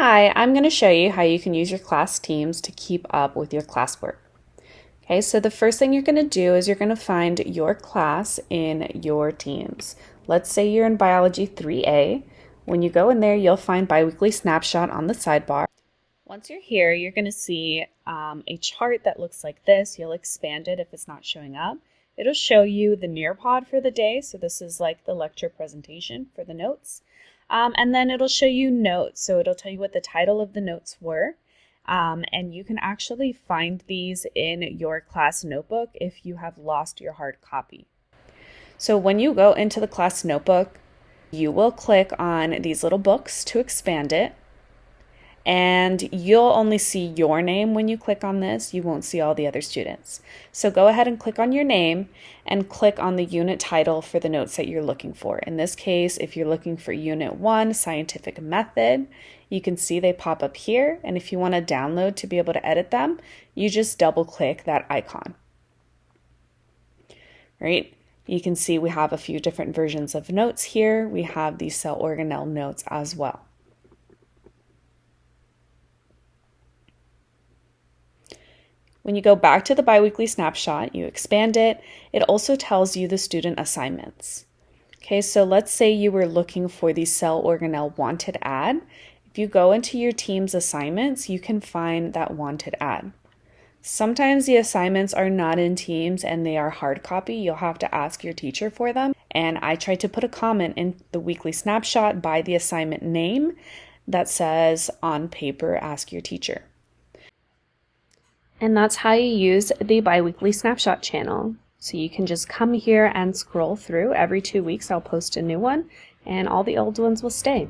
Hi, I'm going to show you how you can use your class teams to keep up with your classwork. Okay, so the first thing you're going to do is you're going to find your class in your teams. Let's say you're in Biology 3A. When you go in there, you'll find Biweekly Snapshot on the sidebar. Once you're here, you're going to see a chart that looks like this. You'll expand it if it's not showing up. It'll show you the Nearpod for the day. So this is like the lecture presentation for the notes. And then it'll show you notes. So it'll tell you what the title of the notes were. And you can actually find these in your class notebook if you have lost your hard copy. So when you go into the class notebook, you will click on these little books to expand it. And you'll only see your name when you click on this. You won't see all the other students. So go ahead and click on your name and click on the unit title for the notes that you're looking for. In this case, if you're looking for Unit 1, Scientific Method, you can see they pop up here. And if you want to download to be able to edit them, you just double click that icon. Right? You can see we have a few different versions of notes here. We have these cell organelle notes as well. When you go back to the biweekly snapshot, you expand it. It also tells you the student assignments. Okay, so let's say you were looking for the cell organelle wanted ad. If you go into your team's assignments, you can find that wanted ad. Sometimes the assignments are not in Teams and they are hard copy. You'll have to ask your teacher for them. And I tried to put a comment in the weekly snapshot by the assignment name that says, "On paper, ask your teacher." And that's how you use the biweekly snapshot channel. So you can just come here and scroll through. Every 2 weeks I'll post a new one and all the old ones will stay.